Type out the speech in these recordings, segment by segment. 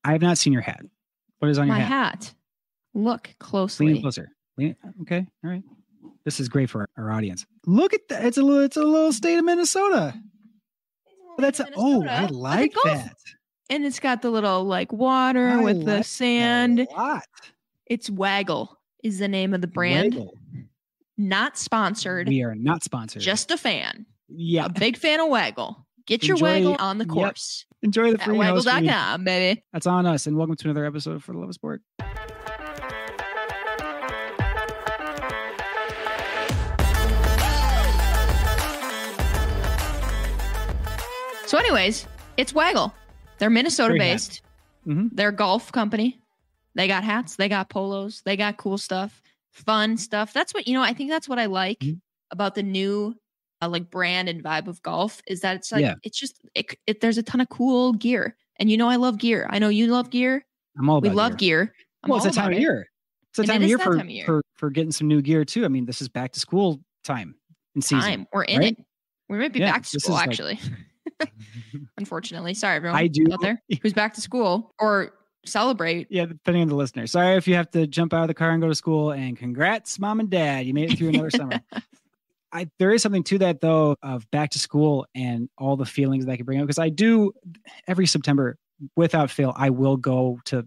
I have not seen your hat. What is on your My hat? hat. Look closely. Lean closer. Okay. All right. This is great for our audience. Look at that. It's a little state of Minnesota. I like that. And it's got the little like water with the sand. A lot. It's Waggle is the name of the brand. Waggle. Not sponsored. We are not sponsored. Just a fan. Yeah. A big fan of Waggle. Get your Waggle on the course. Yep. Enjoy the free Waggle.com, baby. That's on us. And welcome to another episode of For the Love of Sport. So anyways, it's Waggle. They're Minnesota-based. Mm-hmm. They're a golf company. They got hats. They got polos. They got cool stuff, fun stuff. That's what, I think that's what I like about the new like brand and vibe of golf is that it's like, it's just, there's a ton of cool gear. And I love gear. I know you love gear. I'm all about We love gear. Well, it's that time of year. It's a time of year for getting some new gear too. I mean, this is back to school time and season. We're in it. We might be back to school actually. Unfortunately. Sorry, everyone out there who's back to school or celebrate. Yeah, depending on the listener. Sorry if you have to jump out of the car and go to school, and congrats, mom and dad. You made it through another summer. There is something to that, though, of back to school and all the feelings that I can bring up. Because I do every September, without fail, I will go to,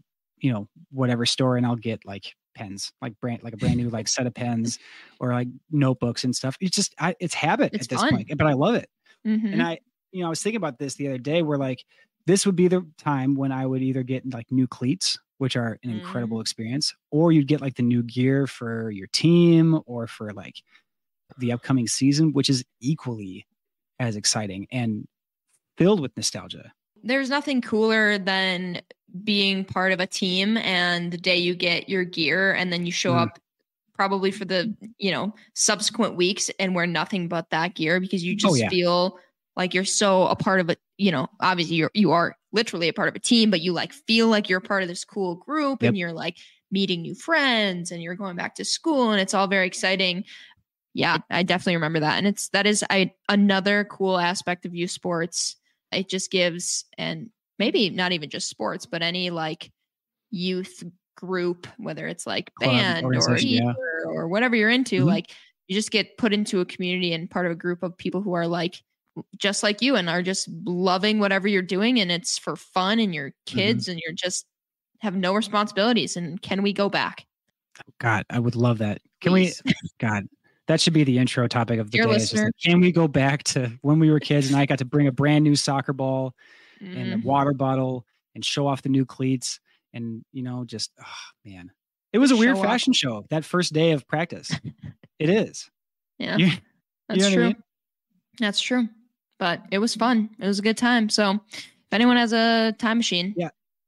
whatever store and I'll get like pens, like a brand new like set of pens or like notebooks and stuff. It's just, it's habit at this point, but I love it. Mm-hmm. And I was thinking about this the other day where like, this would be the time when I would either get like new cleats, which are an incredible experience, or you'd get like the new gear for your team or for like the upcoming season, which is equally as exciting and filled with nostalgia. There's nothing cooler than being part of a team and the day you get your gear and then you show up probably for the, subsequent weeks and wear nothing but that gear because you just feel like you're so a part of it. Obviously you are literally a part of a team, but you like feel like you're part of this cool group and you're like meeting new friends and you're going back to school and it's all very exciting. Yeah, I definitely remember that. And that is another cool aspect of youth sports. It just gives, and maybe not even just sports, but any like youth group, whether it's like band or whatever you're into, like you just get put into a community and part of a group of people who are like, just like you and are just loving whatever you're doing. And it's for fun and you're kids and you're just have no responsibilities. And can we go back? Oh, God, I would love that. Can we, God, that should be the intro topic of the day. Listener, like, can we go back to when we were kids and I got to bring a brand new soccer ball and a water bottle and show off the new cleats and, man, it was a weird fashion show that first day of practice. It is. Yeah, that's true. That's true. But it was fun. It was a good time. So if anyone has a time machine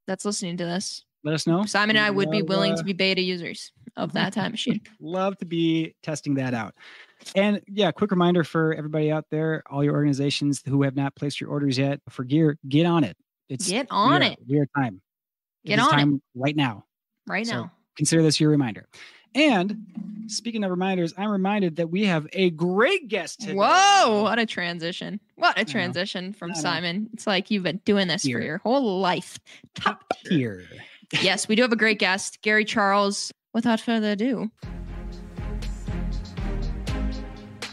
that's listening to this, let us know. Simon and I would be willing to be beta users of that time machine. Love to be testing that out. And quick reminder for everybody out there, all your organizations who have not placed your orders yet for gear, get on it. Get on it. We are time. Get on time it. Right now. Right so now. Consider this your reminder. And speaking of reminders, I'm reminded that we have a great guest today. Whoa, what a transition. What a transition from Simon. It's like you've been doing this for your whole life. Top tier. Yes, we do have a great guest, Gary Charles. Without further ado,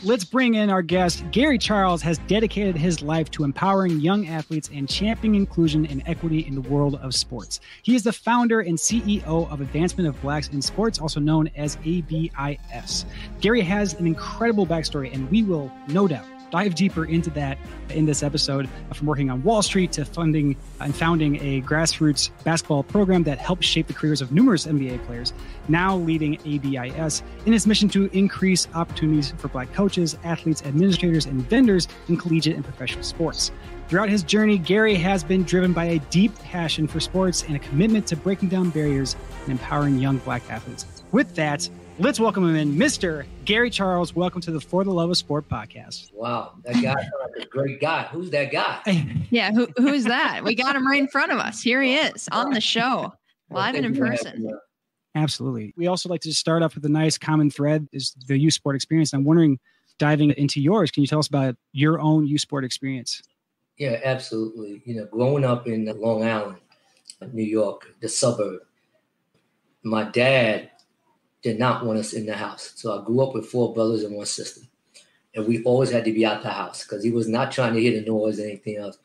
let's bring in our guest. Gary Charles has dedicated his life to empowering young athletes and championing inclusion and equity in the world of sports. He is the founder and CEO of Advancement of Blacks in Sports, also known as ABIS. Gary has an incredible backstory, and we will, no doubt, dive deeper into that in this episode, from working on Wall Street to funding and founding a grassroots basketball program that helped shape the careers of numerous NBA players, now leading ABIS in its mission to increase opportunities for Black coaches, athletes, administrators, and vendors in collegiate and professional sports. Throughout his journey, Gary has been driven by a deep passion for sports and a commitment to breaking down barriers and empowering young Black athletes. With that, let's welcome him in, Mr. Gary Charles. Welcome to the For the Love of Sport podcast. Wow, that guy sounds like a great guy. Who's that guy? Yeah, who's that? We got him right in front of us. Here he is on the show, live and in person. Absolutely. We also like to just start off with a nice common thread is the youth sport experience. I'm wondering, diving into yours, can you tell us about your own youth sport experience? Yeah, absolutely. Growing up in Long Island, New York, the suburb. My dad did not want us in the house. So I grew up with 4 brothers and 1 sister. And we always had to be out the house because he was not trying to hear the noise or anything else.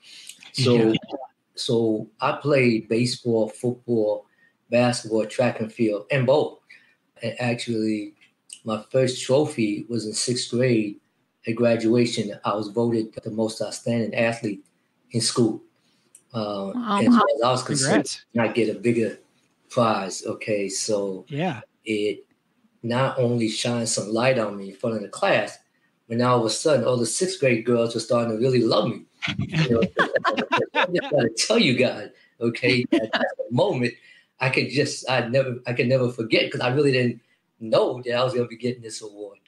So I played baseball, football, basketball, track and field, and both. And actually, my first trophy was in 6th grade at graduation. I was voted the most outstanding athlete in school. And so I was considered not get a bigger prize. Okay, so it not only shined some light on me in front of the class, but now all of a sudden, all the 6th grade girls were starting to really love me. You know, I just got to tell you guys, okay, at the moment, I can never forget because I really didn't know that I was going to be getting this award.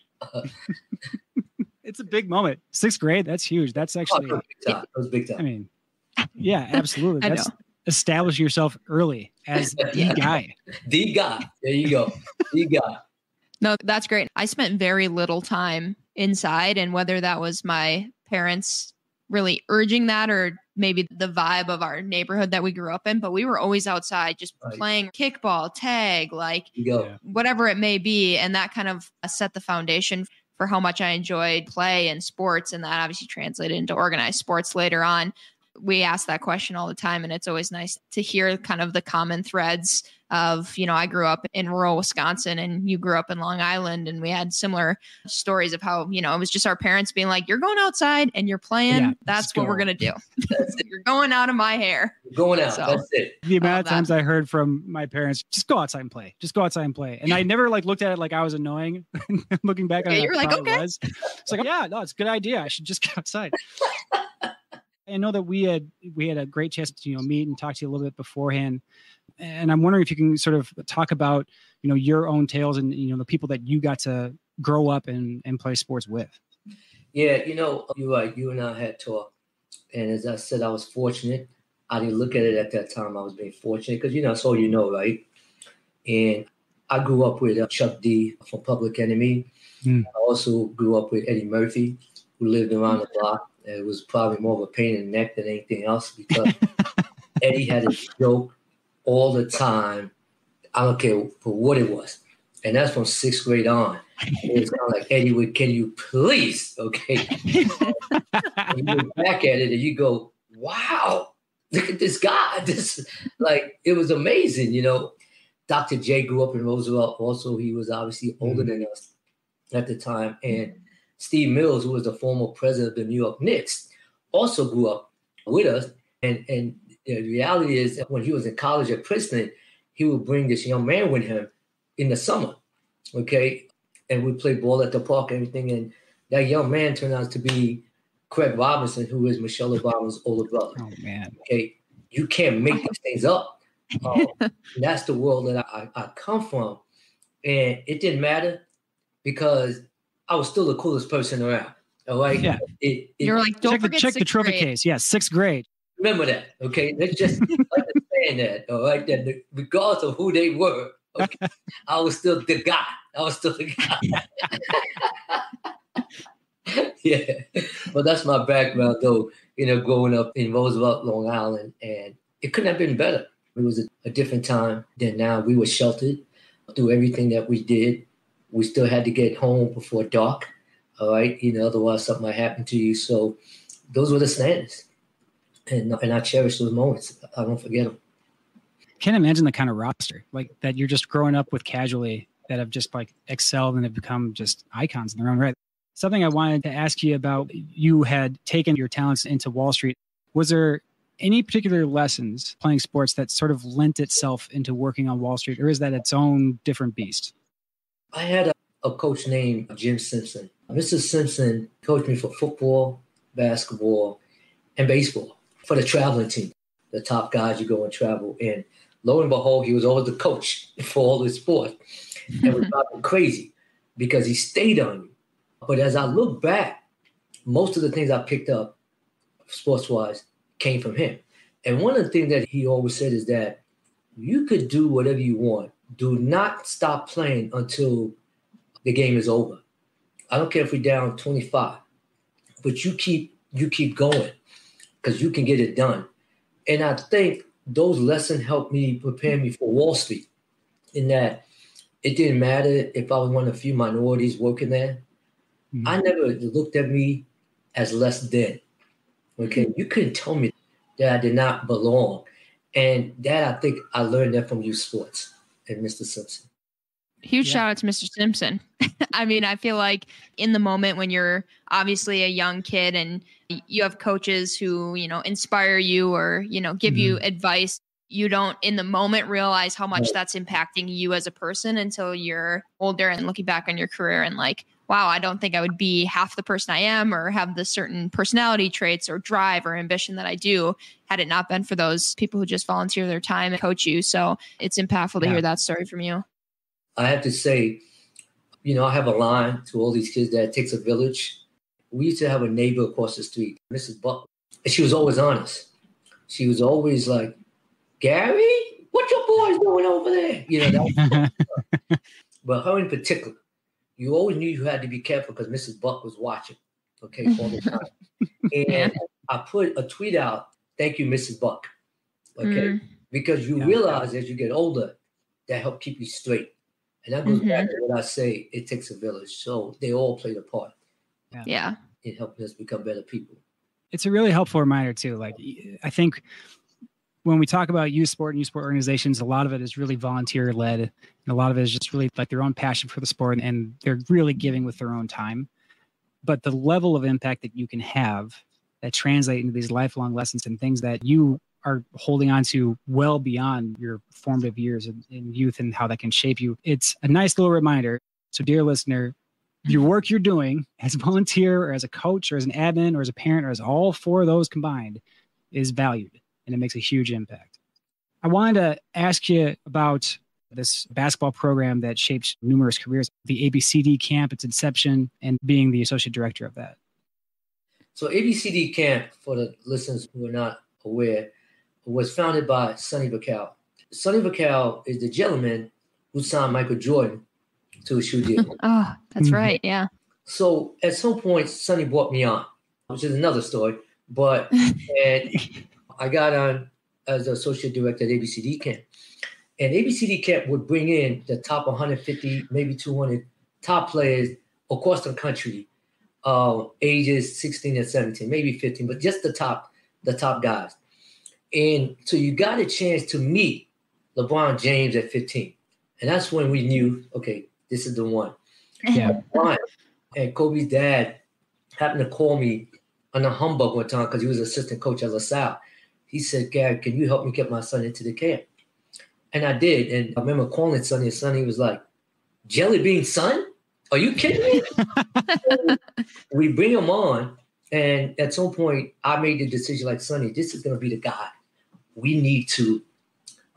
It's a big moment. 6th grade, that's huge. That's actually it was big time. I mean, yeah, absolutely. That's establishing yourself early as the guy. The guy. There you go. The guy. No, that's great. I spent very little time inside, and whether that was my parents really urging that or maybe the vibe of our neighborhood that we grew up in, but we were always outside just playing kickball, tag, like whatever it may be. And that kind of set the foundation for how much I enjoyed play and sports. And that obviously translated into organized sports later on. We ask that question all the time, and it's always nice to hear kind of the common threads of, you know, I grew up in rural Wisconsin and you grew up in Long Island, and we had similar stories of how, you know, it was just our parents being like, you're going outside and you're playing. Yeah, that's what we're going to do. You're going out of my hair. You're going out. So, that's it. The amount of times I heard from my parents, just go outside and play. Just go outside and play. And I never like looked at it like I was annoying. Looking back on it, you're like, okay. It's like, yeah, no, it's a good idea. I should just go outside. I know that we had a great chance to, you know, meet and talk to you a little bit beforehand. And I'm wondering if you can sort of talk about, you know, your own tales and, you know, the people that you got to grow up and play sports with. Yeah, you know, you're right. You and I had talked. And as I said, I was fortunate. I didn't look at it at that time. I was being fortunate because, you know, that's all you know, right? And I grew up with Chuck D from Public Enemy. I also grew up with Eddie Murphy, who lived around the block. It was probably more of a pain in the neck than anything else because Eddie had a joke all the time. I don't care for what it was. And that's from 6th grade on. It was kind of like, Eddie, can you please, okay? And you look back at it and you go, wow, look at this guy. It was amazing, you know. Dr. J grew up in Roosevelt. Also, he was obviously older than us at the time. And Steve Mills, who was the former president of the New York Knicks, also grew up with us. And the reality is that when he was in college at Princeton, he would bring this young man with him in the summer, okay? And we played ball at the park and everything. And that young man turned out to be Craig Robinson, who is Michelle Obama's older brother. Oh, man. Okay, you can't make these things up. That's the world that I come from. And it didn't matter because I was still the coolest person around. All right. Yeah. You're like, don't check the trophy case. Yeah. 6th grade. Remember that. Okay. Let's just understand that. All right. That regardless of who they were, okay, I was still the guy. Yeah. But that's my background though, you know, growing up in Roosevelt, Long Island, and it couldn't have been better. It was a different time than now. We were sheltered through everything that we did. We still had to get home before dark, all right? You know, otherwise something might happen to you. So those were the standards. And I cherish those moments. I don't forget them. Can't imagine the kind of roster like that you're just growing up with casually that have just like excelled and have become just icons in their own right. Something I wanted to ask you about, you had taken your talents into Wall Street. Was there any particular lessons playing sports that sort of lent itself into working on Wall Street, or is that its own different beast? I had a coach named Jim Simpson. Mr. Simpson coached me for football, basketball, and baseball for the traveling team. The top guys, you go and travel. And lo and behold, he was always the coach for all the sports. And it was driving crazy because he stayed on you. But as I look back, most of the things I picked up sports-wise came from him. And one of the things that he always said is that you could do whatever you want. Do not stop playing until the game is over. I don't care if we're down 25, but you keep going because you can get it done. And I think those lessons helped me prepare me for Wall Street, in that it didn't matter if I was one of the few minorities working there. Mm-hmm. I never looked at me as less than. Okay, you couldn't tell me that I did not belong. And that, I think I learned that from youth sports and Mr. Simpson. Huge shout out to Mr. Simpson. I mean, I feel like in the moment when you're obviously a young kid and you have coaches who, you know, inspire you or, you know, give you advice, you don't in the moment realize how much that's impacting you as a person until you're older and looking back on your career and like, wow, I don't think I would be half the person I am or have the certain personality traits or drive or ambition that I do had it not been for those people who just volunteer their time and coach you. So it's impactful to hear that story from you. I have to say, you know, I have a line to all these kids that it takes a village. We used to have a neighbor across the street, Mrs. Buck, and she was always honest. She was always like, Gary, what your boys doing over there? You know, that but her in particular, you always knew you had to be careful because Mrs. Buck was watching, okay, all the time. And I put a tweet out, thank you, Mrs. Buck, okay? Because you realize as you get older, that help keep you straight. And that goes back to what I say, it takes a village. So they all played a part. Yeah. In helping us become better people. It's a really helpful reminder too. Like, I think when we talk about youth sport and youth sport organizations, a lot of it is really volunteer led. And a lot of it is just really like their own passion for the sport and they're really giving with their own time. But the level of impact that you can have that translate into these lifelong lessons and things that you are holding on to well beyond your formative years in youth and how that can shape you. It's a nice little reminder. So dear listener, your work you're doing as a volunteer or as a coach or as an admin or as a parent or as all four of those combined is valued and it makes a huge impact. I wanted to ask you about this basketball program that shaped numerous careers, the ABCD camp, its inception, and being the associate director of that. So ABCD camp, for the listeners who are not aware, was founded by Sonny Vaccaro. Sonny Vaccaro is the gentleman who signed Michael Jordan to a shoe deal. Oh, that's right. Yeah. So at some point, Sonny brought me on, which is another story. But and I got on as the associate director at ABCD camp. And ABCD camp would bring in the top 150, maybe 200 top players across the country, ages 16 and 17, maybe 15, but just the top guys. And so you got a chance to meet LeBron James at 15. And that's when we knew, okay, this is the one. Yeah. And Kobe's dad happened to call me on a humbug one time because he was assistant coach at LaSalle. He said, Gary, can you help me get my son into the camp? And I did. And I remember calling Sonny, and Sonny was like, Jelly Bean son? Are you kidding me? So we bring him on. And at some point, I made the decision like, Sonny, this is going to be the guy. We need to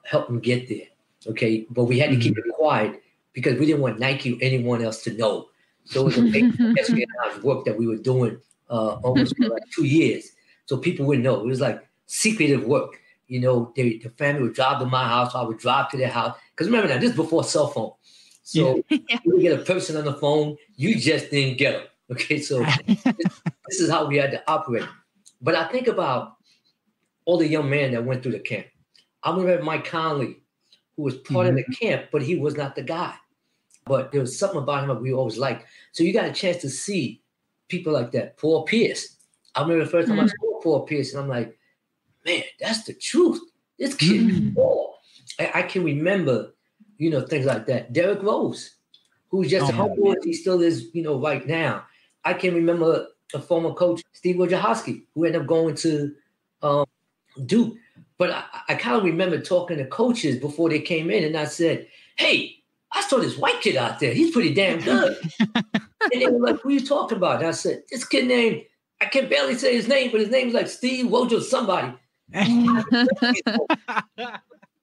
help him get there. Okay. But we had to keep it quiet because we didn't want Nike or anyone else to know. So it was a big espionage work that we were doing almost for like 2 years. So people wouldn't know. It was like secretive work. You know, the family would drive to my house. I would drive to their house. Because remember now, this is before cell phone. So you would get a person on the phone. You just didn't get them. Okay, so this is how we had to operate. But I think about all the young men that went through the camp. I remember Mike Conley, who was part of the camp, but he was not the guy. But there was something about him that we always liked. So you got a chance to see people like that. Paul Pierce. I remember the first time I saw Paul Pierce, and I'm like, man, that's the truth. This kid is Paul. I can remember, you know, things like that. Derrick Rose, who's just a humble as he still is, you know, right now. I can remember a former coach, Steve Wojciechowski, who ended up going to Duke. But I kind of remember talking to coaches before they came in, and I said, hey, I saw this white kid out there. He's pretty damn good. And they were like, who are you talking about? And I said, this kid named, I can barely say his name, but his name is like Steve Wojo somebody.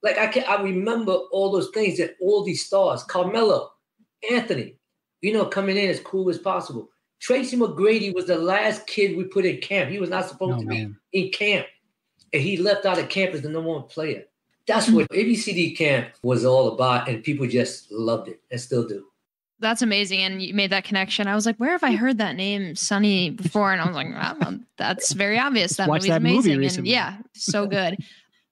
Like I remember all those things that all these stars, Carmelo, Anthony, you know, coming in as cool as possible. Tracy McGrady was the last kid we put in camp. He was not supposed to be in camp. And he left out of camp as the number one player. That's what ABCD camp was all about. And people just loved it and still do. That's amazing. And you made that connection. I was like, where have I heard that name, Sonny, before? And I was like, wow, that's very obvious. That movie's amazing. And yeah, so good.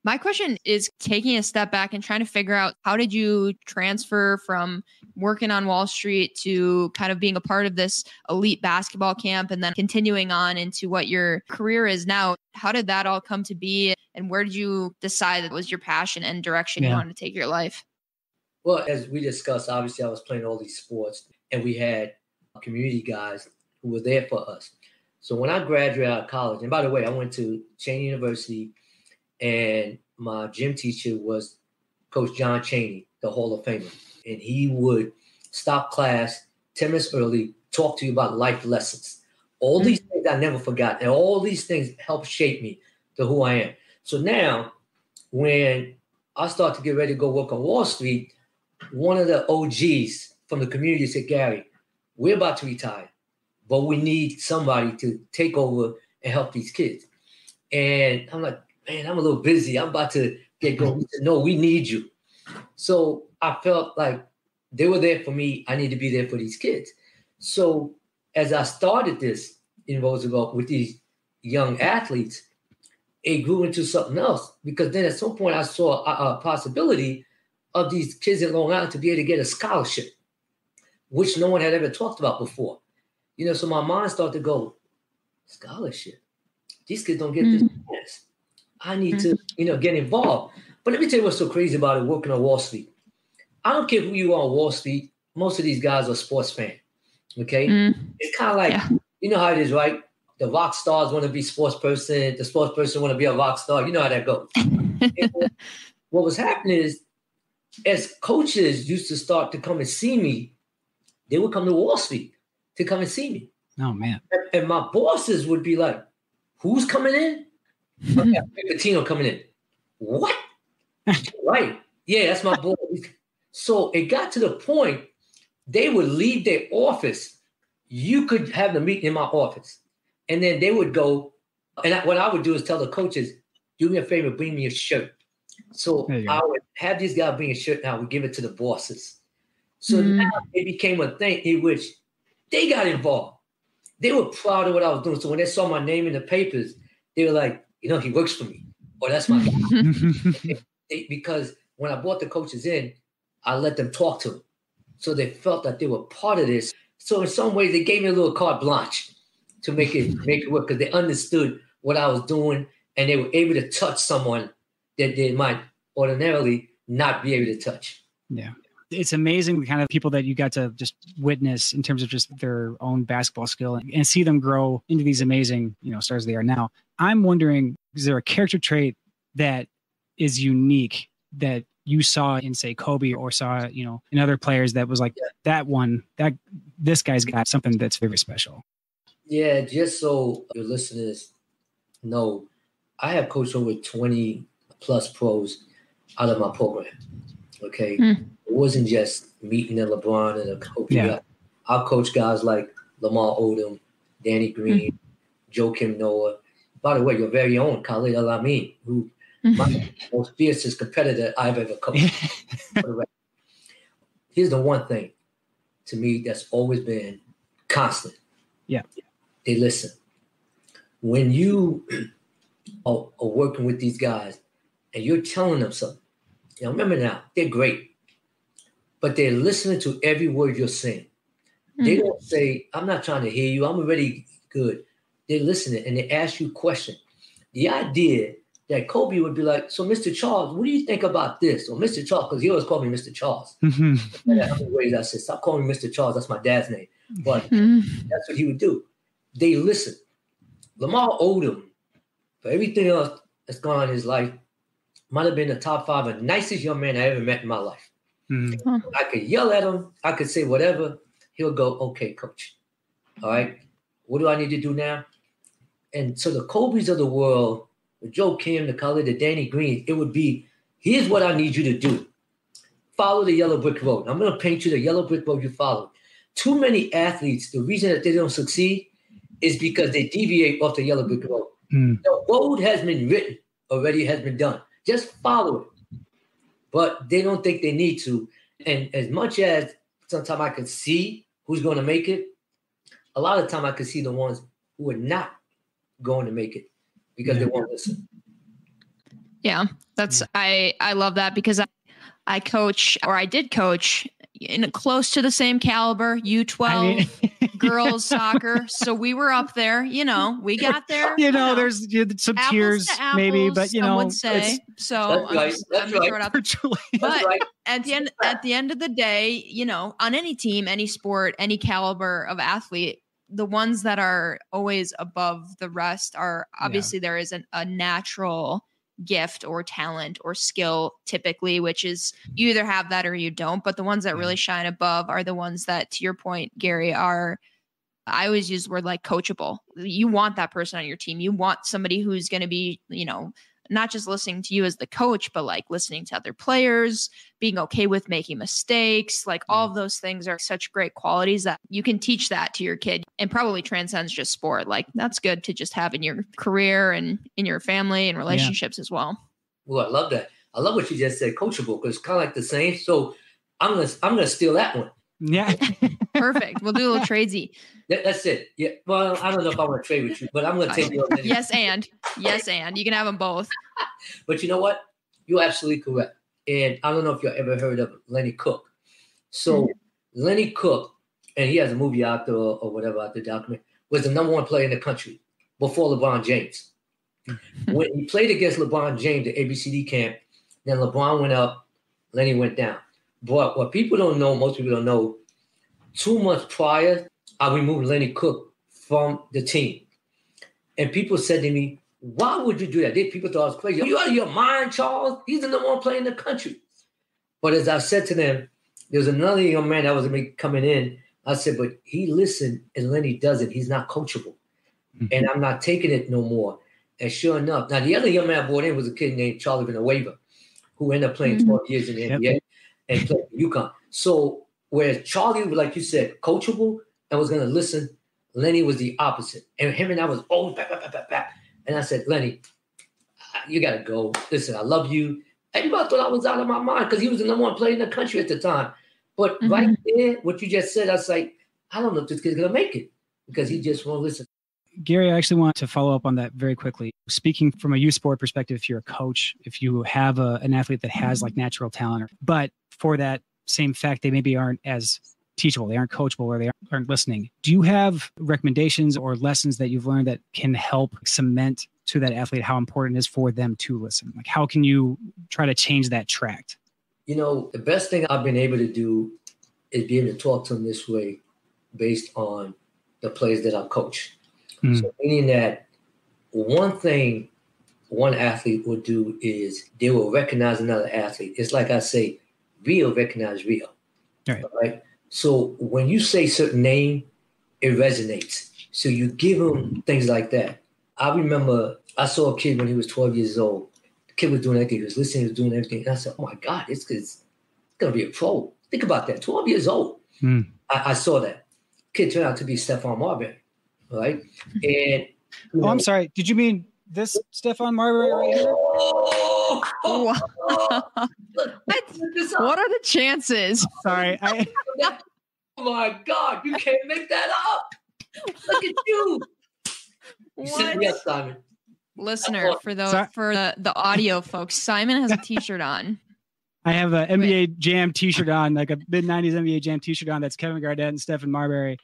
My question is taking a step back and trying to figure out, how did you transfer from working on Wall Street to kind of being a part of this elite basketball camp and then continuing on into what your career is now? How did that all come to be? And where did you decide that was your passion and direction you wanted to take your life? Well, as we discussed, obviously I was playing all these sports and we had community guys who were there for us. So when I graduated out of college, and by the way, I went to Cheney University, and my gym teacher was Coach John Cheney, the Hall of Famer. And he would stop class 10 minutes early, talk to you about life lessons. All these things I never forgot. And all these things helped shape me to who I am. So now when I start to get ready to go work on Wall Street, one of the OGs from the community said, Gary, we're about to retire, but we need somebody to take over and help these kids. And I'm like, man, I'm a little busy. I'm about to get going. He said, no, we need you. So I felt like they were there for me. I need to be there for these kids. So as I started this in Roosevelt with these young athletes, it grew into something else, because then at some point I saw a possibility of these kids in Long Island to be able to get a scholarship, which no one had ever talked about before. You know, so my mind started to go, scholarship? These kids don't get this chance. I need to, get involved. But let me tell you what's so crazy about it, working on Wall Street. I don't care who you are on Wall Street. Most of these guys are sports fans, okay? It's kind of like, you know how it is, right? The rock stars want to be sports person. The sports person want to be a rock star. You know how that goes. What was happening is, as coaches used to start to come and see me, they would come to Wall Street to come and see me. Oh, man. And my bosses would be like, who's coming in? Okay, Patino coming in. What? Right. Yeah, that's my boy. So it got to the point they would leave their office. You could have the meeting in my office. And then they would go. And what I would do is tell the coaches, do me a favor, bring me a shirt. So I would have these guys bring a shirt and I would give it to the bosses. So now it became a thing in which they got involved. They were proud of what I was doing. So when they saw my name in the papers, they were like, he works for me. Or that's my guy. Because when I brought the coaches in, I let them talk to them. So they felt that they were part of this. So in some ways, they gave me a little carte blanche to make it work, because they understood what I was doing and they were able to touch someone that they might ordinarily not be able to touch. Yeah. It's amazing the kind of people that you got to just witness in terms of just their own basketball skill and see them grow into these amazing, stars they are now. I'm wondering, is there a character trait that is unique that you saw in, say, Kobe, or saw, in other players that was like that this guy's got something that's very special? Yeah, just so your listeners know, I have coached over 20 plus pros out of my program. Okay. It wasn't just meeting a LeBron and a Kobe. Yeah. I coach guys like Lamar Odom, Danny Green, Joakim Noah. By the way, your very own Khalid Al-Amin, who my most fiercest competitor I've ever coached. Here's the one thing to me that's always been constant. Yeah. They listen. When you are working with these guys and you're telling them something, remember now, they're great, but they're listening to every word you're saying. They don't say, I'm not trying to hear you, I'm already good. They're listening and they ask you questions. The idea that Kobe would be like, so Mr. Charles, what do you think about this? Or Mr. Charles, because he always called me Mr. Charles. How many ways I said, stop calling me Mr. Charles, that's my dad's name. But that's what he would do. They listen. Lamar Odom, for everything else that's gone on in his life, might have been the top 5 of the nicest young man I ever met in my life. I could yell at him. I could say whatever. He'll go, okay, coach. All right. What do I need to do now? And so the Kobe's of the world, the Joakim, the Khalid, the Danny Green, it would be, here's what I need you to do. Follow the yellow brick road. I'm going to paint you the yellow brick road you follow. Too many athletes, the reason that they don't succeed is because they deviate off the yellow brick road. The road has been written already, has been done. Just follow it. But they don't think they need to. And as much as sometimes I can see who's going to make it, a lot of the time I can see the ones who are not going to make it because they won't listen. Yeah, I love that because I coach, or I did coach in close to the same caliber, U12 girls soccer. So we were up there, we got there. There's some apples tears to apples, maybe, but some would say. So that's right. But at the end of the day, on any team, any sport, any caliber of athlete, the ones that are always above the rest are obviously there is a natural gift or talent or skill typically, which is you either have that or you don't. But the ones that really shine above are the ones that, to your point, Gary, I always use the word like coachable. You want that person on your team. You want somebody who's going to be, not just listening to you as the coach, but like listening to other players, being okay with making mistakes. Like all of those things are such great qualities that you can teach that to your kid, and probably transcends just sport. Like that's good to just have in your career and in your family and relationships as well. Well, I love that. I love what you just said, coachable, because it's kind of like the same. So I'm gonna steal that one. Yeah. Perfect. We'll do a little tradesy. That's it. Yeah. Well, I don't know if I want to trade with you, but I'm going to take you. Yes, and you can have them both. But you know what? You're absolutely correct. And I don't know if you ever heard of Lenny Cook. So Lenny Cook, and he has a movie out there or whatever out the document, was the number one player in the country before LeBron James. When he played against LeBron James at ABCD camp, then LeBron went up, Lenny went down. But what people don't know, most people don't know, 2 months prior, I removed Lenny Cook from the team. And people said to me, why would you do that? People thought I was crazy. Are you out of your mind, Charles? He's the number one player in the country. But as I said to them, there was another young man that was coming in. I said, but he listened and Lenny doesn't. He's not coachable. And I'm not taking it no more. And sure enough, now the other young man I brought in was a kid named Charlie Villanueva, who ended up playing 12 years in the NBA and played for UConn. So whereas Charlie, like you said, coachable and was going to listen, Lenny was the opposite. And him and I was always back. And I said, Lenny, you got to go. Listen, I love you. Everybody thought I was out of my mind because he was the number one player in the country at the time. But right there, what you just said, I was like, I don't know if this kid's going to make it because he just won't listen. Gary, I actually want to follow up on that very quickly. Speaking from a youth sport perspective, if you're a coach, if you have an athlete that has like natural talent, but for that same fact, they maybe aren't as teachable, they aren't coachable, or they aren't listening. Do you have recommendations or lessons that you've learned that can help cement to that athlete how important it is for them to listen? Like, how can you try to change that tract? The best thing I've been able to do is be able to talk to them this way based on the players that I coach. So meaning that one thing one athlete will do is they will recognize another athlete. It's like I say, real recognize real. Right? So when you say certain name, it resonates. So you give them things like that. I remember I saw a kid when he was 12 years old. The kid was doing everything. He was listening, he was doing everything. And I said, oh my God, this kid's going to be a pro. Think about that, 12 years old. I saw that. Kid turned out to be Stephon Marbury. Right. And I'm sorry. Did you mean this Stephon Marbury right here? What are the chances? Sorry. Oh my God, you can't make that up. Look at you. Yes, Simon. Listener, for the audio folks, Simon has a t-shirt on. I have an NBA Jam t-shirt on, like a mid-90s NBA Jam t-shirt on. That's Kevin Garnett and Stephon Marbury.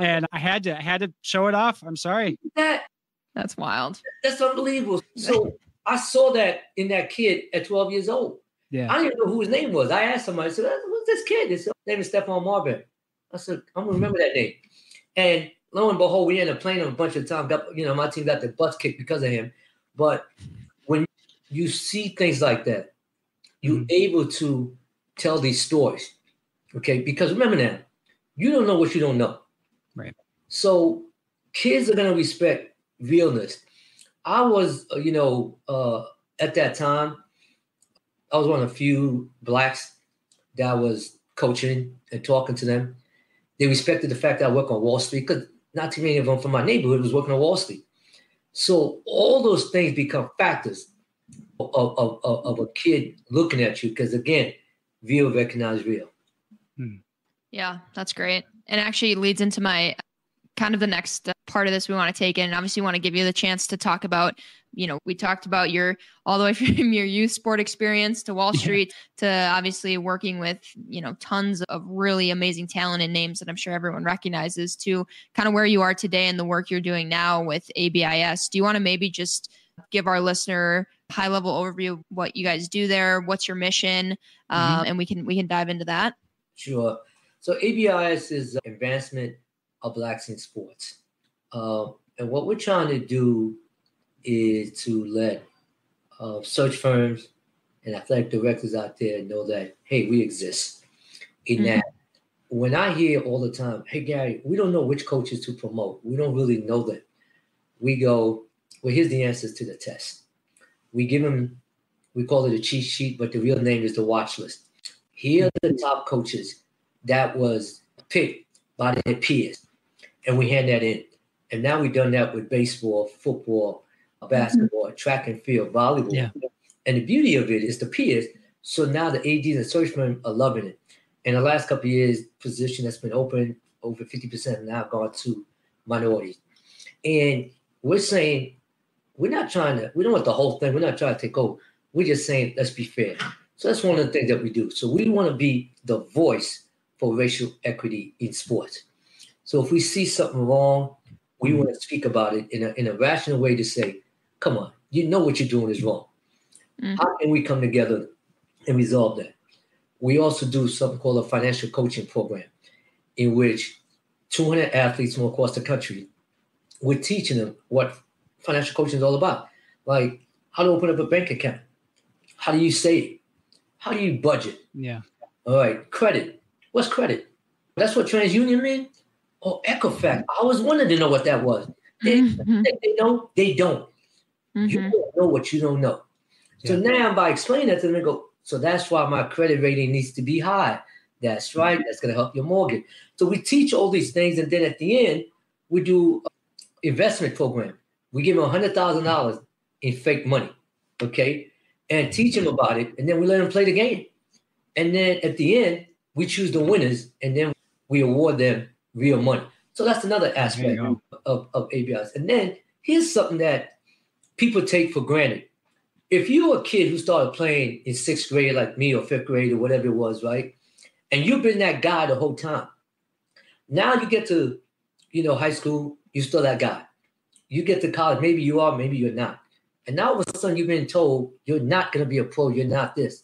And I had to show it off. I'm sorry. That's wild. That's unbelievable. So I saw that in that kid at 12 years old. Yeah. I didn't even know who his name was. I asked somebody, I said, who's this kid? His name is Stephon Marbury. I said, I'm going to remember that name. And lo and behold, we ended up playing him a bunch of times. My team got their butts kicked because of him. But when you see things like that, you're able to tell these stories, okay? Because remember now, you don't know what you don't know. Right. So kids are going to respect realness. I was, at that time, I was one of the few blacks that was coaching and talking to them. They respected the fact that I work on Wall Street because not too many of them from my neighborhood was working on Wall Street. So all those things become factors of a kid looking at you because, again, real recognize real. Yeah, that's great. And actually leads into my kind of the next part of this we want to take in. And obviously, we want to give you the chance to talk about, we talked about your all the way from your youth sport experience to Wall Street to obviously working with, tons of really amazing talent and names that I'm sure everyone recognizes, to kind of where you are today and the work you're doing now with ABIS. Do you want to maybe just give our listener a high level overview of what you guys do there? What's your mission? And we can dive into that. Sure. So ABIS is advancement of Blacks in sports. And what we're trying to do is to let search firms and athletic directors out there know that, hey, we exist. In that, when I hear all the time, hey, Gary, we don't know which coaches to promote. We don't really know them. We go, well, here's the answers to the test. We give them, we call it a cheat sheet, but the real name is the watch list. Here are the top coaches that was picked by their peers. And we hand that in. And now we've done that with baseball, football, basketball, track and field, volleyball. Yeah. And the beauty of it is the peers. So now the ADs and search firms are loving it. In the last couple of years, position that's been open, over 50% now gone to minorities. And we're saying, we don't want the whole thing. We're not trying to take over. We're just saying, let's be fair. So that's one of the things that we do. So we want to be the voice for racial equity in sports. So if we see something wrong, we want to speak about it in a rational way to say, come on, you know what you're doing is wrong. How can we come together and resolve that? We also do something called a financial coaching program, in which 200 athletes from across the country, we're teaching them what financial coaching is all about. Like how to open up a bank account. How do you save? How do you budget? Yeah. All right. Credit. What's credit? That's what TransUnion means? Oh, Equifax. I always wanted to know what that was. They know, they don't. You don't know what you don't know. Yeah. So now by explaining that to them, they go, so that's why my credit rating needs to be high. That's right. That's going to help your mortgage. So we teach all these things. And then at the end, we do an investment program. We give them $100,000 in fake money. Okay. And teach them about it. And then we let them play the game. And then at the end, we choose the winners. And then we award them real money. So that's another aspect of ABIS. And then here's something that people take for granted. If you're a kid who started playing in 6th grade like me or 5th grade or whatever it was, right? And you've been that guy the whole time. Now you get to, high school, you're still that guy. You get to college, maybe you are, maybe you're not. And now all of a sudden you've been told you're not going to be a pro, you're not this.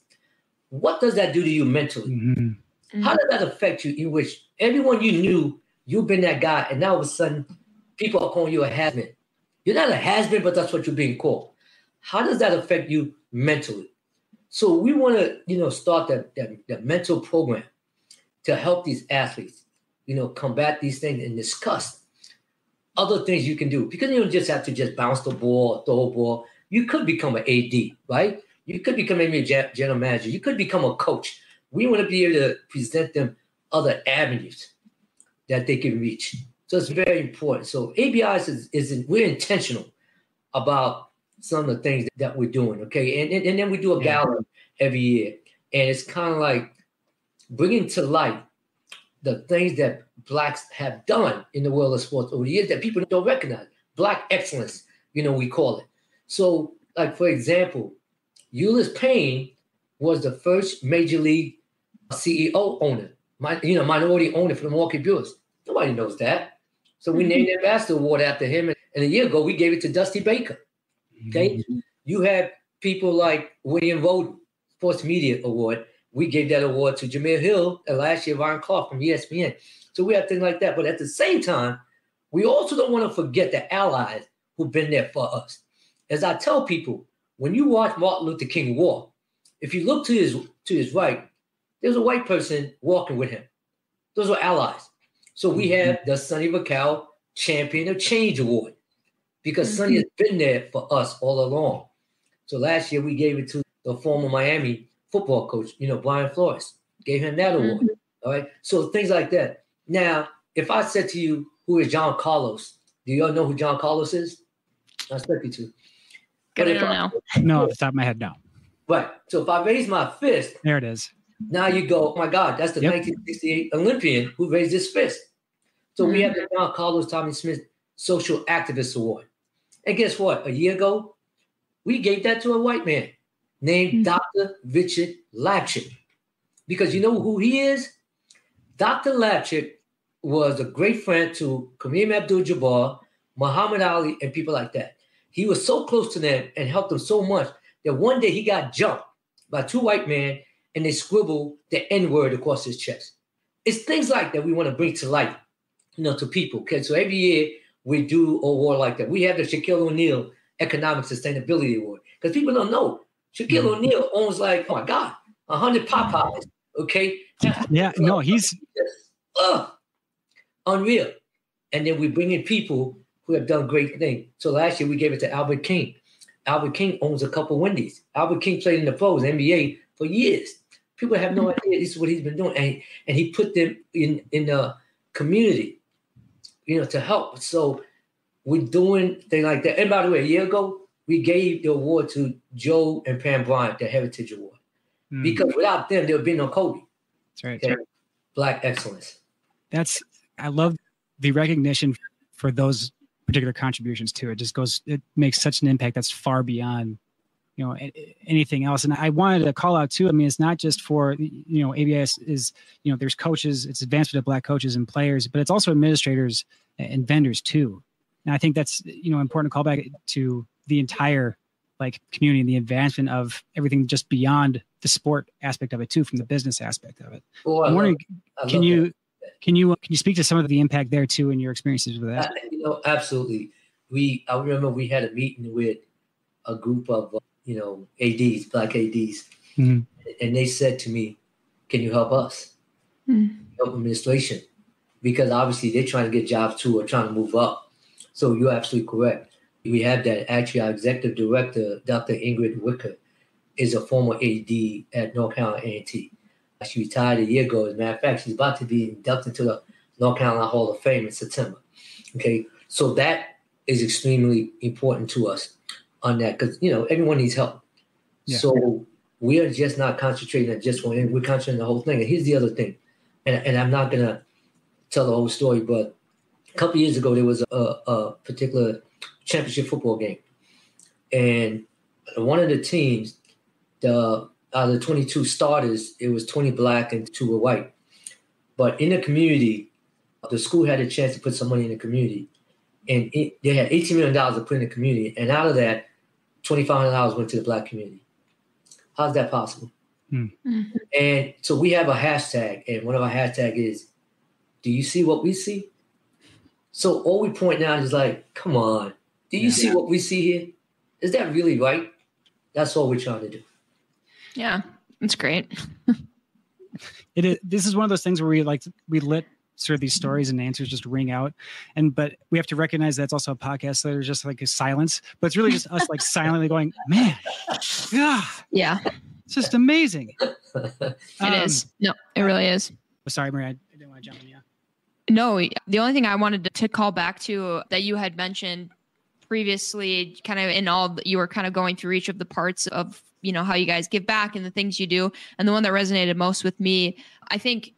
What does that do to you mentally? How does that affect you, in which everyone you knew, you've been that guy, and now all of a sudden people are calling you a has-been. You're not a has-been, but that's what you're being called. How does that affect you mentally? So we want to, start that mental program to help these athletes, combat these things and discuss other things you can do. Because you don't just have to just bounce the ball or throw a ball. You could become an AD, right? You could become maybe a general manager. You could become a coach. We want to be able to present them other avenues that they can reach. So it's very important. So ABIS is we're intentional about some of the things that we're doing, okay? And then we do a gala every year. And it's kind of like bringing to light the things that Blacks have done in the world of sports over the years that people don't recognize. Black excellence, we call it. So, like, for example, Ulyss Payne was the first major league CEO owner, minority owner for the Milwaukee Brewers. Nobody knows that. So we named the Ambassador Award after him. And a year ago, we gave it to Dusty Baker. Okay? You have people like William Roden, Sports Media Award. We gave that award to Jameer Hill, and last year, Ryan Clark from ESPN. So we have things like that. But at the same time, we also don't want to forget the allies who've been there for us. As I tell people, when you watch Martin Luther King walk, if you look to his right, there's a white person walking with him. Those are allies. So we have the Sonny Vaccaro Champion of Change Award because Sonny has been there for us all along. So last year we gave it to the former Miami football coach, Brian Flores. Gave him that award. All right. So things like that. Now, if I said to you, who is John Carlos? Do y'all know who John Carlos is? I expect you to. Good, I don't know. No, off the top of my head, no. Right. So if I raise my fist. There it is. Now you go, oh my God, that's the 1968 Olympian who raised his fist. So we have the John Carlos, Tommy Smith Social Activist Award. And guess what? A year ago, we gave that to a white man named Dr. Richard Lapchick. Because you know who he is? Dr. Lapchick was a great friend to Kareem Abdul-Jabbar, Muhammad Ali, and people like that. He was so close to them and helped them so much that one day he got jumped by two white men and they scribbled the N-word across his chest. It's things like that we want to bring to light, to people. Okay, so every year we do a award like that. We have the Shaquille O'Neal Economic Sustainability Award because people don't know Shaquille O'Neal owns like, oh my God, 100 Popeyes. Okay, yeah, no, he's unreal. And then we bring in people who have done great things. So last year we gave it to Albert King. Albert King owns a couple Wendy's. Albert King played in the pros, NBA, for years. People have no idea this is what he's been doing. And he put them in the community, to help. So we're doing things like that. And by the way, a year ago, we gave the award to Joe and Pam Bryant, the Heritage Award. Because without them, there would be no Kobe. That's right. Okay? Black excellence. I love the recognition for those particular contributions too. It makes such an impact that's far beyond, anything else. And I wanted to call out too, it's not just for, ABIS is, there's coaches, it's advancement of Black coaches and players, but it's also administrators and vendors too. And I think that's, important to call back to the entire community and the advancement of everything just beyond the sport aspect of it too, from the business aspect of it. Oh, I'm wondering, can you speak to some of the impact there too in your experiences with that? Absolutely. I remember we had a meeting with a group of, ADs, Black ADs, and they said to me, can you help us? Help administration? Because obviously they're trying to get jobs too or trying to move up. So you're absolutely correct. We have that. Actually, our executive director, Dr. Ingrid Wicker, is a former AD at North Carolina A&T. She retired a year ago. As a matter of fact, she's about to be inducted to the North Carolina Hall of Fame in September. Okay, so that is extremely important to us on that because, everyone needs help. Yeah. So we are just not concentrating on just one thing. We're concentrating on the whole thing. And here's the other thing, and I'm not going to tell the whole story, but a couple of years ago, there was a particular championship football game. And one of the teams, out of the 22 starters, it was 20 Black and 2 were white. But in the community, the school had a chance to put some money in the community. And they had $18 million to put in the community. And out of that, $2,500 went to the Black community. How's that possible? And so we have a hashtag, and one of our hashtags is, do you see what we see? So all we point out is come on, do you see what we see here? Is that really right? That's all we're trying to do. Yeah, it's great. It is. This is one of those things where we let sort of these stories and answers just ring out, but we have to recognize that's also a podcast. So there's just a silence, but it's really just us silently going, man, yeah, it's just amazing. It is. No, it really is. Sorry, Maria, I didn't want to jump in. Yeah. No, the only thing I wanted to call back to that you had mentioned previously, kind of you were kind of going through each of the parts of, how you guys give back and the things you do. And the one that resonated most with me, I think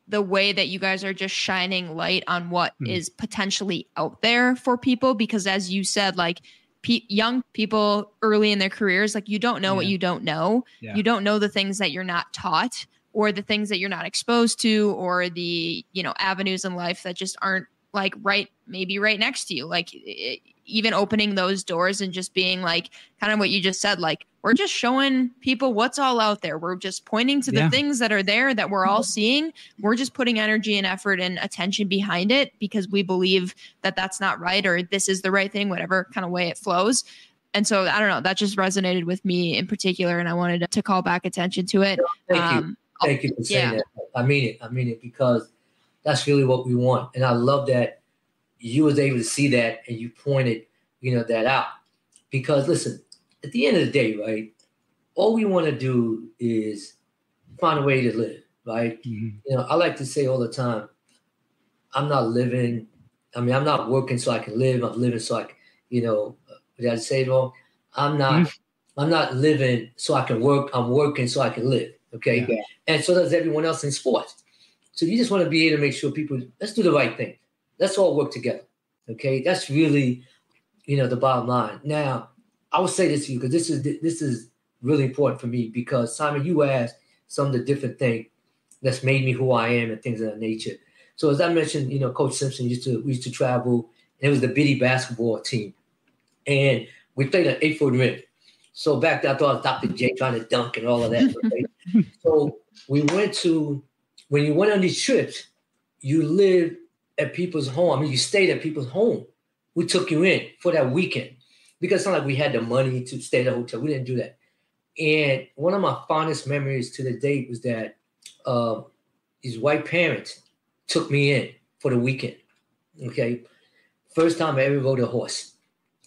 the way that you guys are just shining light on what is potentially out there for people, because as you said, young people early in their careers, you don't know what you don't know. Yeah. You don't know the things that you're not taught or the things that you're not exposed to or the, avenues in life that just aren't maybe right next to you. Even opening those doors and just being kind of what you just said, we're just showing people what's all out there. We're just pointing to the things that are there that we're all seeing. We're just putting energy and effort and attention behind it because we believe that that's not right or this is the right thing, whatever kind of way it flows. And so, I don't know, that just resonated with me in particular. And I wanted to call back attention to it. Thank you for saying that. I mean it because that's really what we want. And I love that you was able to see that and you pointed, that out. Because listen, at the end of the day, right, all we want to do is find a way to live, right? Mm-hmm. I like to say all the time, I'm not working so I can live. I'm living so I can, did I say it wrong? I'm not living so I can work. I'm working so I can live. Okay. Yeah. And so does everyone else in sports. So you just want to be able to make sure people, let's do the right thing. Let's all work together. Okay, that's really, the bottom line. Now, I will say this to you because this is really important for me because, Simon, you asked some of the different things that's made me who I am and things of that nature. So as I mentioned, Coach Simpson we used to travel, and it was the bitty basketball team. And we played an 8-foot rim. So back then I thought I was Dr. J trying to dunk and all of that. Right? So when you went on these trips, you lived at people's home. I mean, you stayed at people's home. We took you in for that weekend because it's not like we had the money to stay at a hotel. We didn't do that. And one of my fondest memories to the date was that these white parents took me in for the weekend. Okay. First time I ever rode a horse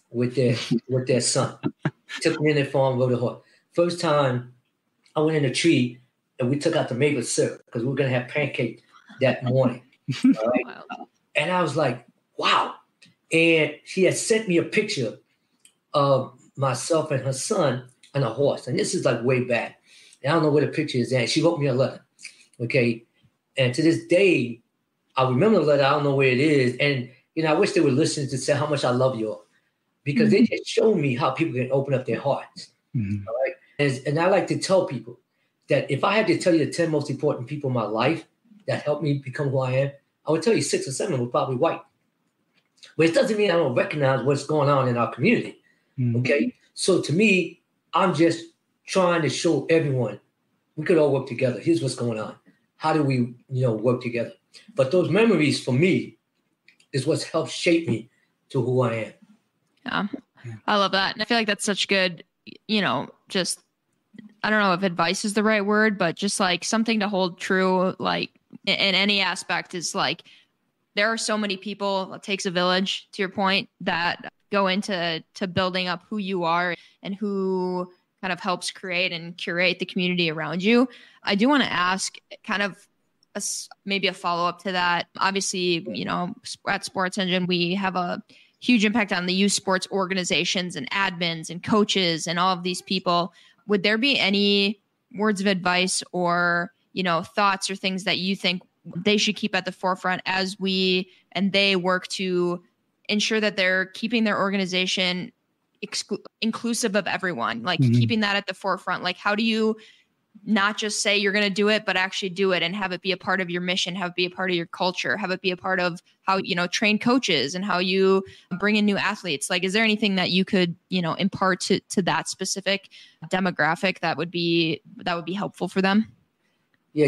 with their son. Took me in their farm, rode a horse. First time I went in a tree and we took out the maple syrup because we were going to have pancake that morning. All right. Wow. And I was like, wow. And she had sent me a picture of myself and her son on a horse. And this is like way back. And I don't know where the picture is at. She wrote me a letter. Okay. And to this day, I remember the letter. I don't know where it is. And, I wish they were listening to say how much I love you all because they just showed me how people can open up their hearts. Mm-hmm. All right. And I like to tell people that if I had to tell you the 10 most important people in my life that helped me become who I am, I would tell you 6 or 7 were probably white. But it doesn't mean I don't recognize what's going on in our community. Mm-hmm. Okay. So to me, I'm just trying to show everyone we could all work together. Here's what's going on. How do we, work together? But those memories for me is what's helped shape me to who I am. Yeah. I love that. And I feel like that's such good, just, I don't know if advice is the right word, but just like something to hold true, like in any aspect is like, there are so many people, it takes a village to your point, that go into building up who you are and who kind of helps create and curate the community around you. I do want to ask kind of maybe a follow-up to that. Obviously, at Sports Engine, we have a huge impact on the youth sports organizations and admins and coaches and all of these people. Would there be any words of advice or, thoughts or things that you think they should keep at the forefront as we and they work to ensure that they're keeping their organization inclusive of everyone, like keeping that at the forefront? Like, how do you not just say you're going to do it, but actually do it and have it be a part of your mission, have it be a part of your culture, have it be a part of how, train coaches and how you bring in new athletes? Like, is there anything that you could, impart to that specific demographic that would be helpful for them? Yeah.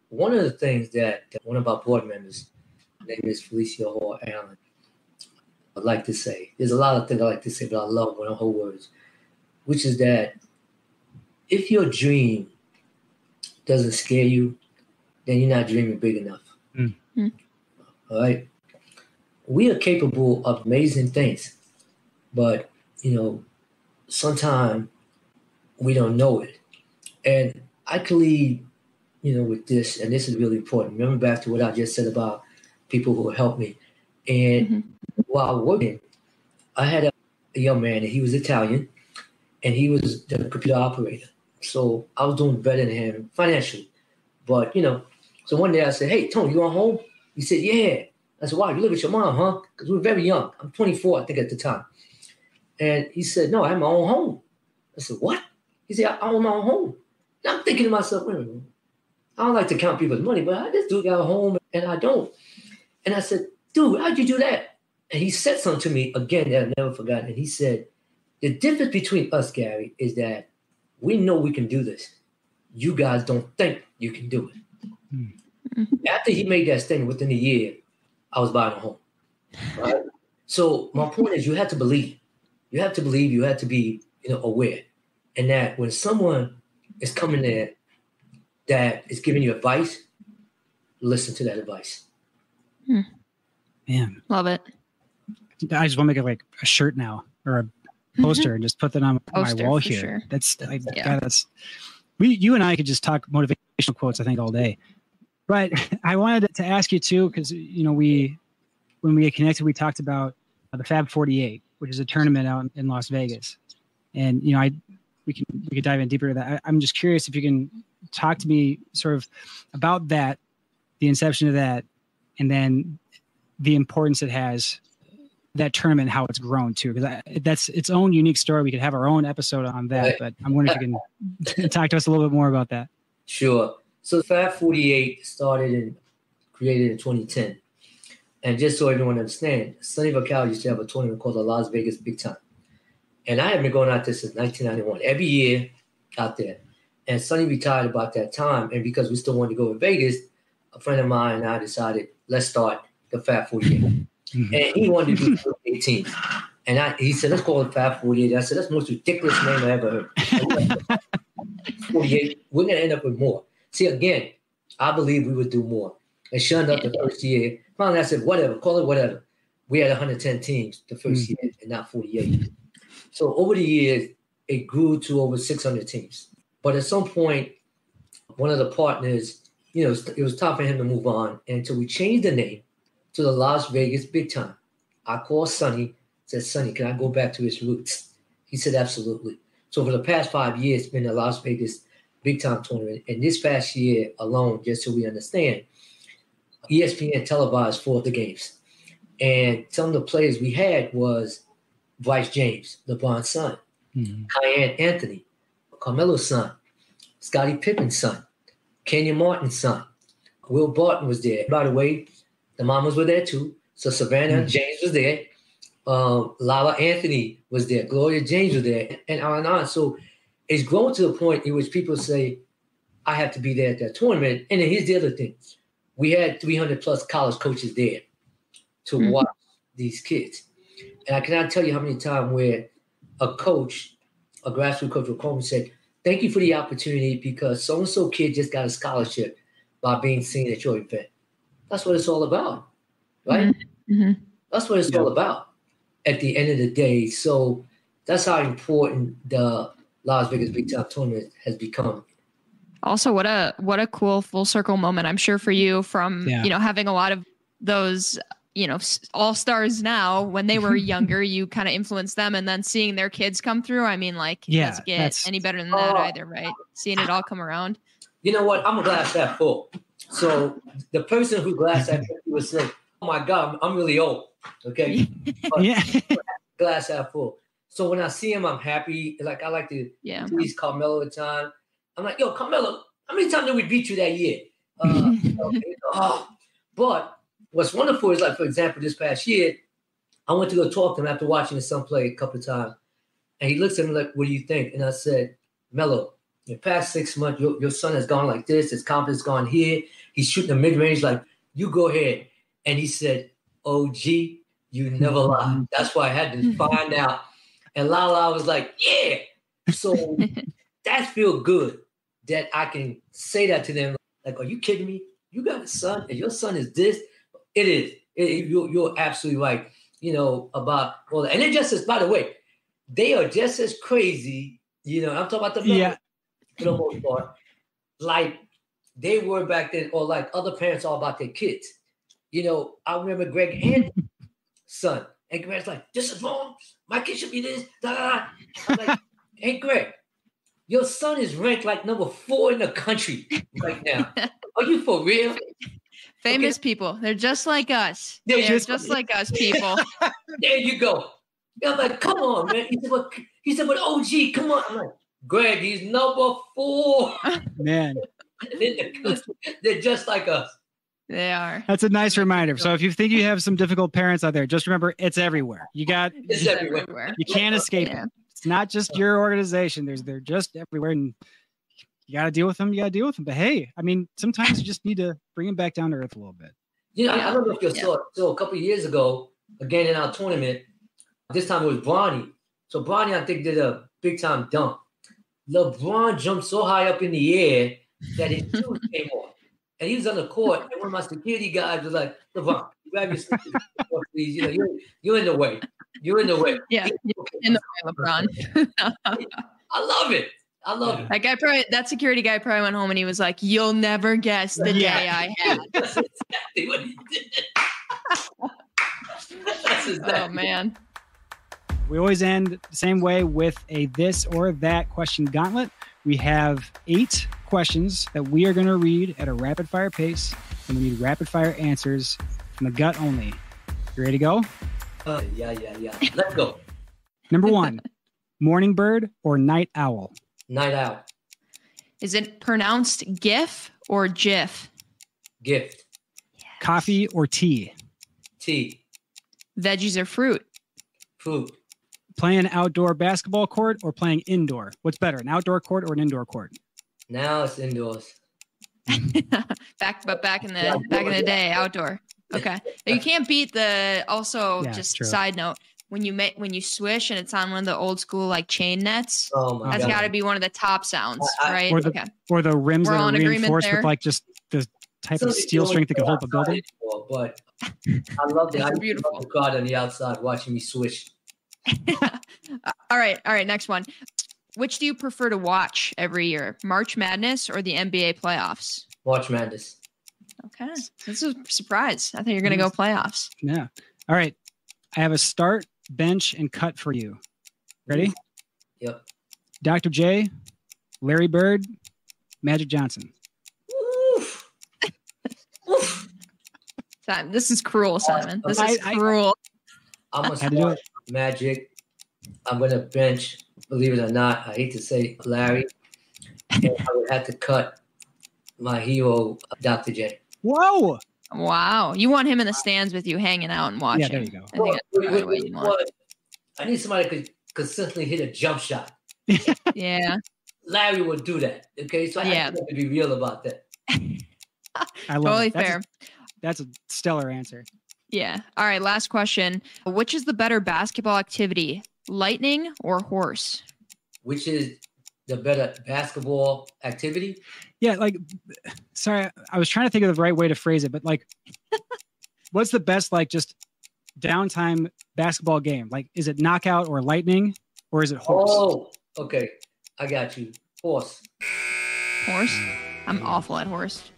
One of the things that one of our board members, her name is Felicia Hall Allen, I'd like to say, there's a lot of things I like to say, but I love one of her words, which is that if your dream doesn't scare you, then you're not dreaming big enough. Mm-hmm. All right. We are capable of amazing things, but, sometimes we don't know it. And I can lead, with this, and this is really important. Remember back to what I just said about people who helped me. And while working, I had a young man, and he was Italian, and he was the computer operator. So I was doing better than him financially. But, so one day I said, "Hey, Tony, you going home?" He said, "Yeah." I said, "Wow, you live with your mom, huh?" Because we were very young. I'm 24, I think, at the time. And he said, "No, I have my own home." I said, "What?" He said, "I own my own home." And I'm thinking to myself, wait a minute. I don't like to count people's money, but this dude got a home and I don't. And I said, "Dude, how'd you do that?" And he said something to me again that I've never forgotten. And he said, "The difference between us, Gary, is that we know we can do this. You guys don't think you can do it." Mm-hmm. After he made that statement, within a year, I was buying a home. Right? So my point is, you have to believe. You have to believe. You have to be, aware. And that when someone is coming there that is giving you advice, listen to that advice. Man. Love it. I just want to make it like a shirt now or a poster and just put that on my wall here. Sure. That's you and I could just talk motivational quotes, I think, all day. But I wanted to ask you too, because when we had connected, we talked about the Fab 48, which is a tournament out in Las Vegas, and we could dive in deeper to that. I'm just curious if you can talk to me sort of about that, the inception of that, and then the importance it has that tournament, how it's grown too, because that's its own unique story. We could have our own episode on that, but I'm wondering if you can talk to us a little bit more about that. Sure. So Fab 48 created in 2010. And just so everyone understands, Sunnyvale Cal used to have a tournament called the Las Vegas Big Time. And I have been going out there since 1991, every year out there. And Sonny retired about that time. And because we still wanted to go to Vegas, a friend of mine and I decided, let's start the Fab 48. Mm-hmm. And he wanted to do 48 teams. And he said, let's call it Fab 48. I said, that's the most ridiculous name I ever heard. 48, we're going to end up with more. See, again, I believe we would do more. And sure enough, the first year, finally I said, whatever, call it whatever. We had 110 teams the first year and not 48. So over the years, it grew to over 600 teams. But at some point, one of the partners, it was time for him to move on. And so we changed the name to the Las Vegas Big Time. I called Sonny, said, Sonny, can I go back to its roots? He said, absolutely. So for the past 5 years, it's been the Las Vegas Big Time tournament. And this past year alone, just so we understand, ESPN televised 4 of the games. And some of the players we had was Bryce James, LeBron's son, Kyan Anthony, Carmelo's son, Scottie Pippen's son, Kenyon Martin's son. Will Barton was there. By the way, the mamas were there too. So Savannah James was there. Lala Anthony was there. Gloria James was there. And on. So it's grown to the point in which people say, I have to be there at that tournament. And then here's the other thing. We had 300 plus college coaches there to watch these kids. And I cannot tell you how many times where a coach, a grassroots coach will call me and say, thank you for the opportunity because so-and-so kid just got a scholarship by being seen at your event. That's what it's all about, right? Mm-hmm. That's what it's all about at the end of the day. So that's how important the Las Vegas Big Time Tournament has become. Also, what a cool full circle moment, I'm sure, for you from, having a lot of those, all-stars now. When they were younger, you kind of influenced them, and then seeing their kids come through. I mean, doesn't get any better than that either, right? Seeing it all come around. You know what? I'm a glass half full. So the person who glass half full would say, oh my God, I'm really old. Okay. Glass half full. So when I see him, I'm happy. I like to tease Carmelo at the time. I'm like, yo, Carmelo, how many times did we beat you that year? But what's wonderful is, for example, this past year, I went to go talk to him after watching his son play a couple of times. And he looks at me like, what do you think? And I said, Melo, in the past 6 months, your son has gone like this. His confidence gone here. He's shooting the mid-range you go ahead. And he said, OG, you never lie. That's why I had to find out. And Lala was like, yeah. So that feels good that I can say that to them. Are you kidding me? You got a son and your son is this? It is. You're absolutely right, about all that. And it just is, by the way, they are just as crazy, I'm talking about the members, for the most part, like they were back then, or like other parents are about their kids. I remember Greg Anthony's son, and Greg's like, this is wrong. My kid should be this. Da, da, da. I'm like, hey, Greg, your son is ranked number 4 in the country right now. Are you for real? Famous people. They're just like us. They're just like us, people. There you go. I'm like, come on, man. He said, but OG, come on. I'm like, Greg, he's number 4. Man. They're just like us. They are. That's a nice reminder. So if you think you have some difficult parents out there, just remember it's everywhere. It's everywhere. You can't escape it. It's not just your organization. They're just everywhere, and you got to deal with them. But hey, I mean, sometimes you just need to bring them back down to earth a little bit. I don't know if you saw it. So a couple of years ago, again in our tournament, this time it was Bronny. So Bronny, I think, did a big time dunk. LeBron jumped so high up in the air that his shoes came off. And he was on the court, and one of my security guys was like, LeBron, grab your sneakers, please. You're in the way. You're in the way. Yeah, in the way, LeBron. I love it. That security guy probably went home and he was like, you'll never guess the day I had. That's exactly what he did. Oh, man. We always end the same way with a this or that question gauntlet. We have 8 questions that we are going to read at a rapid fire pace, and we need rapid fire answers from the gut only. You ready to go? Yeah. Let's go. Number 1, morning bird or night owl? Night owl. Is it pronounced GIF or GIF? Gift. Coffee or tea? Tea. Veggies or fruit? Fruit. Playing outdoor basketball court or playing indoor? What's better, an outdoor court or an indoor court? Now it's indoors. back in the day, outdoor. Okay. You can't beat the True. side note. When you swish and it's on one of the old school like chain nets, that's got to be one of the top sounds, right? Or the rims We're that all are in agreement reinforced there. with like just the type of steel strength that can hold the building. But I love that. I beautiful. love the crowd on the outside watching me swish. All right. Next one. Which do you prefer to watch every year? March Madness or the NBA playoffs? March Madness. Okay. This is a surprise. I think you're going to go playoffs. Yeah. All right. I have a start, bench, and cut for you. Ready? Yep. Dr. J, Larry Bird, Magic Johnson. Oof. Oof. This is cruel, Simon. This is cruel. I'm going to start Magic. I'm going to bench, believe it or not. I hate to say Larry. And I would have to cut my hero, Dr. J. Whoa. Wow. You want him in the stands with you hanging out and watching. Yeah, there you go. I think that's what you want. I need somebody that could consistently hit a jump shot. Yeah. Larry would do that. Okay. So I have to be real about that. I love totally it. fair. That's a stellar answer. Yeah. All right. Last question. Which is the better basketball activity, lightning or horse? Which is the better basketball activity? Yeah. Like, sorry, I was trying to think of the right way to phrase it, but like, what's the best, like, just downtime basketball game? Like, is it knockout or lightning or is it horse? Oh, okay. I got you. Horse. Horse? I'm awful at horse.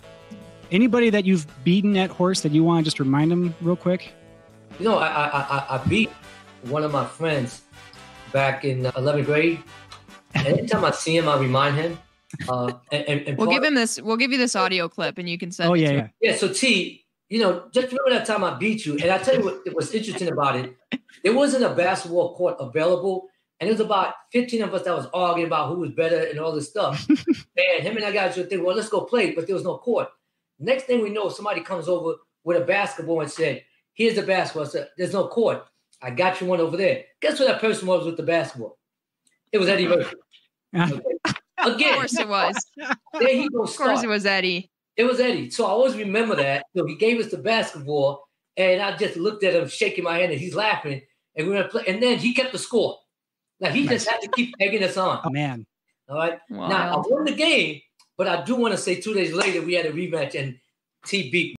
Anybody that you've beaten at horse that you want to just remind them real quick? You know, I beat one of my friends back in 11th grade. And anytime I see him, I remind him. And we'll give him this. We'll give you this audio clip, and you can send. Yeah, yeah. Yeah. So T, you know, just remember that time I beat you. And I tell you what was interesting about it. There wasn't a basketball court available, and there was about 15 of us that was arguing about who was better and all this stuff. And him and that guy would think, well, let's go play, but there was no court. Next thing we know, somebody comes over with a basketball and said, "Here's the basketball." I said, "There's no court. I got you one over there." Guess who that person was with the basketball? It was Eddie Murphy. Okay. Again, Of course it was. There he goes. Of course it was Eddie. It was Eddie. So I always remember that. So he gave us the basketball, and I just looked at him, shaking my head, and he's laughing. And we were play. And then he kept the score. Like he just had to keep egging us on. Oh man! All right. Wow. Now I won the game, but I do want to say 2 days later we had a rematch, and T beat me.